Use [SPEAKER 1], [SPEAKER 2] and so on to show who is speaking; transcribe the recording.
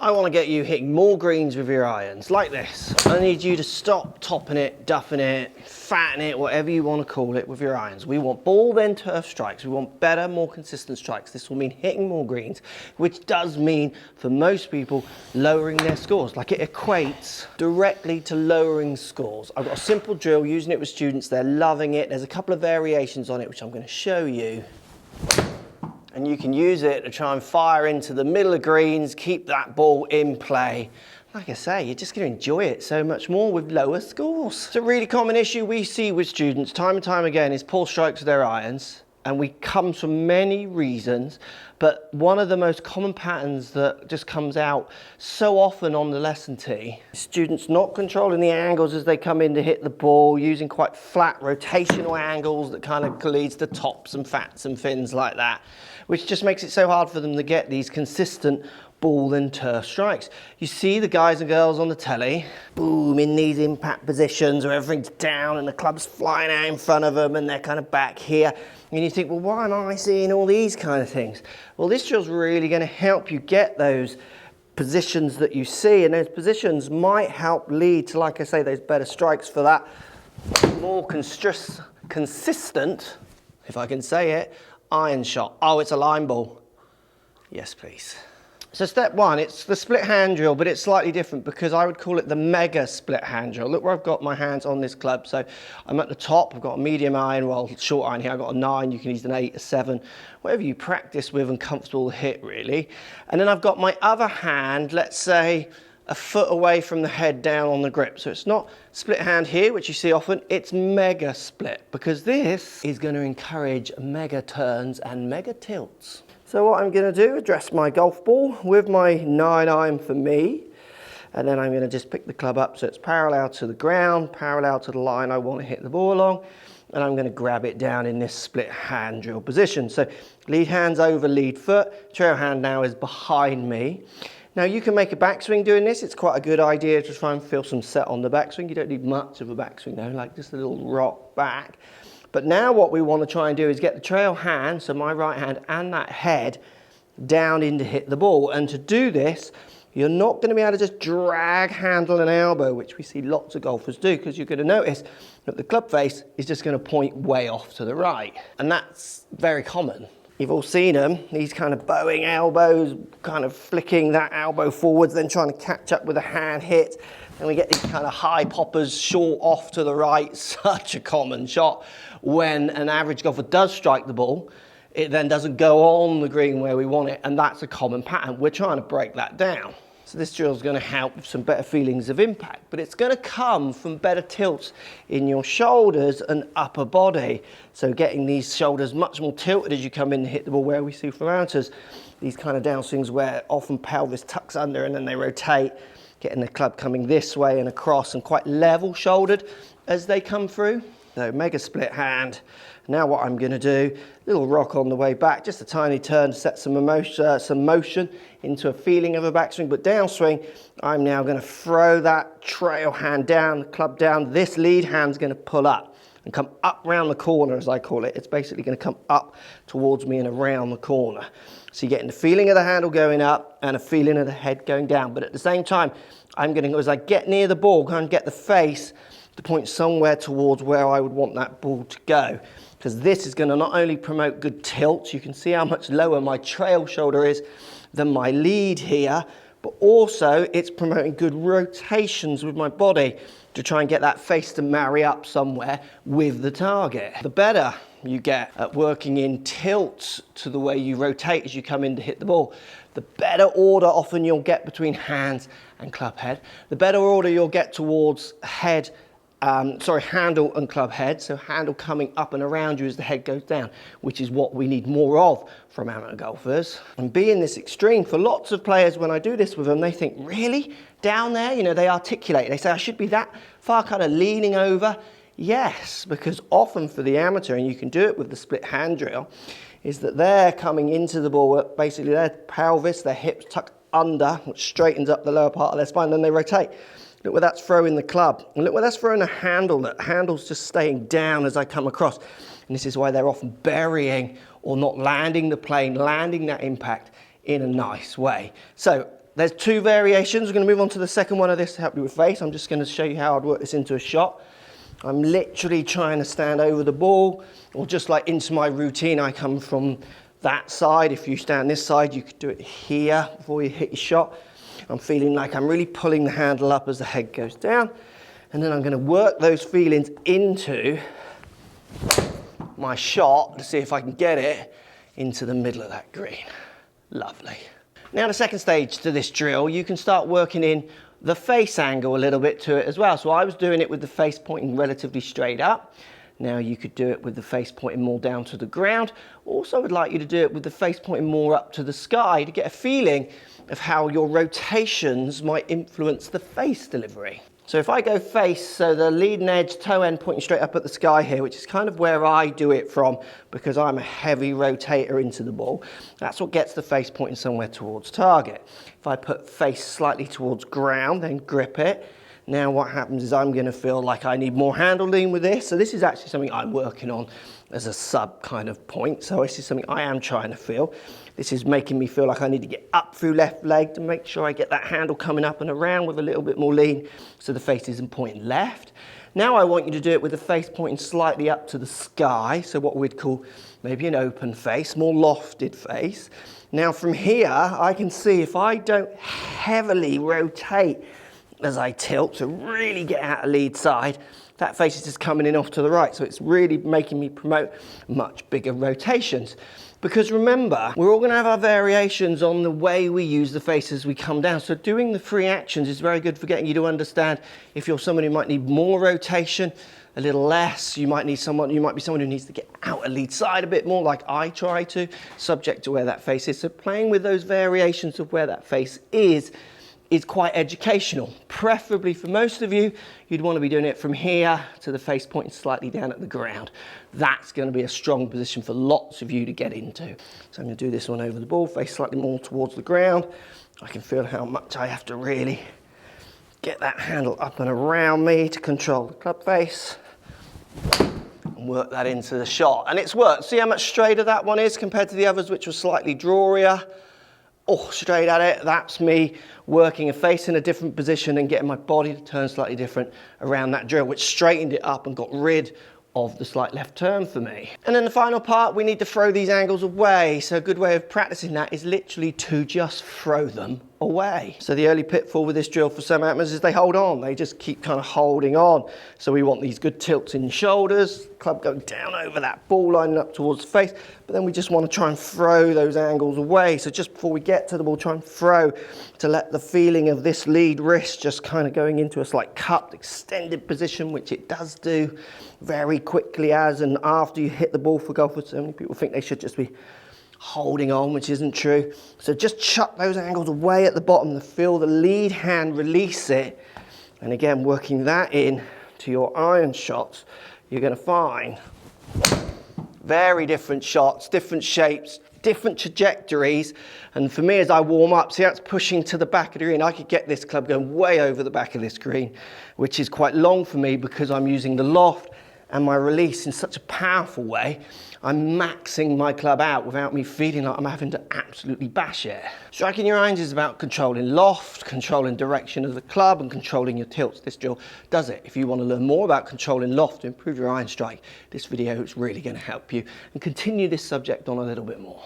[SPEAKER 1] I want to get you hitting more greens with your irons, like this. I need you to stop topping it, duffing it, fatting it, whatever you want to call it with your irons. We want ball then turf strikes. We want better, more consistent strikes. This will mean hitting more greens, which does mean for most people lowering their scores. Like, it equates directly to lowering scores. I've got a simple drill, using it with students. They're loving it. There's a couple of variations on it, which I'm going to show you. And you can use it to try and fire into the middle of greens, keep that ball in play. Like I say, you're just going to enjoy it so much more with lower scores. It's a really common issue we see with students time and time again is poor strikes with their irons. And we come from many reasons, but one of the most common patterns that just comes out so often on the lesson tee, students not controlling the angles as they come in to hit the ball, using quite flat rotational angles that kind of leads to tops and fats and fins like that, which just makes it so hard for them to get these consistent ball and turf strikes. You see the guys and girls on the telly, boom, in these impact positions where everything's down and the club's flying out in front of them and they're kind of back here. And you think, well, why am I seeing all these kind of things? Well, this drill's really going to help you get those positions that you see, and those positions might help lead to, like I say, those better strikes for that more consistent, if I can say it, iron shot. Oh, it's a line ball. Yes, please. So step one, it's the split hand drill, but it's slightly different because I would call it the mega split hand drill. Look where I've got my hands on this club. So I'm at the top, I've got a medium iron, well, short iron here, I've got a 9, you can use an 8, a 7, whatever you practice with and comfortable to hit really. And then I've got my other hand, let's say, a foot away from the head down on the grip. So it's not split hand here, which you see often, it's mega split, because this is going to encourage mega turns and mega tilts. So what I'm going to do is dress my golf ball with my 9 iron for me, and then I'm going to just pick the club up so it's parallel to the ground, parallel to the line I want to hit the ball along, and I'm going to grab it down in this split hand drill position. So lead hand's over lead foot, trail hand now is behind me. Now you can make a backswing doing this. It's quite a good idea to try and feel some set on the backswing. You don't need much of a backswing though, like just a little rock back. But now what we want to try and do is get the trail hand, so my right hand and that head, down in to hit the ball. And to do this, you're not going to be able to just drag handle and elbow, which we see lots of golfers do, because you're going to notice that the club face is just going to point way off to the right. And that's very common. You've all seen them, these kind of bowing elbows, kind of flicking that elbow forwards, then trying to catch up with a hand hit. And we get these kind of high poppers short off to the right, such a common shot. When an average golfer does strike the ball, it then doesn't go on the green where we want it, and that's a common pattern. We're trying to break that down. So this drill is going to help with some better feelings of impact, but it's going to come from better tilts in your shoulders and upper body. So getting these shoulders much more tilted as you come in and hit the ball, where we see from amateurs, these kind of downswings where often pelvis tucks under and then they rotate, getting the club coming this way and across and quite level shouldered as they come through. So mega split hand. Now what I'm going to do, little rock on the way back, just a tiny turn to set some motion into a feeling of a backswing, but downswing, I'm now going to throw that trail hand down, the club down. This lead hand's going to pull up and come up round the corner, as I call it. It's basically going to come up towards me and around the corner. So you're getting the feeling of the handle going up and a feeling of the head going down. But at the same time, I'm going to, as I get near the ball, go and get the face to point somewhere towards where I would want that ball to go. Because this is going to not only promote good tilt, you can see how much lower my trail shoulder is than my lead here, but also it's promoting good rotations with my body to try and get that face to marry up somewhere with the target. The better you get at working in tilts to the way you rotate as you come in to hit the ball, the better order often you'll get between hands and club head, the better order you'll get towards handle and club head, so handle coming up and around you as the head goes down, which is what we need more of from amateur golfers. And being this extreme, for lots of players, when I do this with them, they think, really? Down there? You know, they articulate. They say, I should be that far kind of leaning over. Yes, because often for the amateur, and you can do it with the split hand drill, is that they're coming into the ball, basically their pelvis, their hips tucked under, which straightens up the lower part of their spine, then they rotate. Look where that's throwing the club. And look where that's throwing the handle. That handle's just staying down as I come across. And this is why they're often burying or not landing the plane, landing that impact in a nice way. So There's two variations. We're going to move on to the second one of this to help you with face. I'm just going to show you how I'd work this into a shot. I'm literally trying to stand over the ball, or just like into my routine, I come from that side. If you stand this side, you could do it here before you hit your shot. I'm feeling like I'm really pulling the handle up as the head goes down, and then I'm going to work those feelings into my shot to see if I can get it into the middle of that green. Lovely. Now the second stage to this drill, you can start working in the face angle a little bit to it as well. So I was doing it with the face pointing relatively straight up. Now you could do it with the face pointing more down to the ground. Also, I'd like you to do it with the face pointing more up to the sky to get a feeling of how your rotations might influence the face delivery. So if I go face, so the leading edge, toe end pointing straight up at the sky here, which is kind of where I do it from because I'm a heavy rotator into the ball, that's what gets the face pointing somewhere towards target. If I put face slightly towards ground, then grip it, now what happens is I'm going to feel like I need more handle lean with this. So this is actually something I'm working on as a sub kind of point. So this is something I am trying to feel. This is making me feel like I need to get up through left leg to make sure I get that handle coming up and around with a little bit more lean so the face isn't pointing left. Now I want you to do it with the face pointing slightly up to the sky. So what we'd call maybe an open face, more lofted face. Now from here, I can see if I don't heavily rotate as I tilt to really get out of lead side, that face is just coming in off to the right. So it's really making me promote much bigger rotations. Because remember, we're all going to have our variations on the way we use the face as we come down. So doing the free actions is very good for getting you to understand if you're someone who might need more rotation, a little less. You might be someone who needs to get out a lead side a bit more, like I try to, subject to where that face is. So playing with those variations of where that face is quite educational. Preferably for most of you, you'd want to be doing it from here to the face pointing slightly down at the ground. That's going to be a strong position for lots of you to get into. So I'm going to do this one over the ball, face slightly more towards the ground. I can feel how much I have to really get that handle up and around me to control the club face and work that into the shot. And it's worked. See how much straighter that one is compared to the others, which were slightly drawier. Oh, straight at it. That's me working a face in a different position and getting my body to turn slightly different around that drill, which straightened it up and got rid of the slight left turn for me. And then the final part, we need to throw these angles away. So a good way of practicing that is literally to just throw them away. So the early pitfall with this drill for some amateurs is they hold on. They just keep kind of holding on. So we want these good tilts in shoulders, club going down over that ball, lining up towards the face. But then we just want to try and throw those angles away. So just before we get to the ball, try and throw to let the feeling of this lead wrist just kind of going into a slight cupped, extended position, which it does do very quickly as and after you hit the ball for golfers. So many people think they should just be holding on, which isn't true. So just chuck those angles away at the bottom to feel the lead hand release it. And again, working that in to your iron shots, you're going to find very different shots, different shapes, different trajectories. And for me, as I warm up, see how it's pushing to the back of the green. I could get this club going way over the back of this green, which is quite long for me because I'm using the loft and my release in such a powerful way. I'm maxing my club out without me feeling like I'm having to absolutely bash it. Striking your irons is about controlling loft, controlling direction of the club, and controlling your tilts. This drill does it. If you want to learn more about controlling loft to improve your iron strike, this video is really going to help you and continue this subject on a little bit more.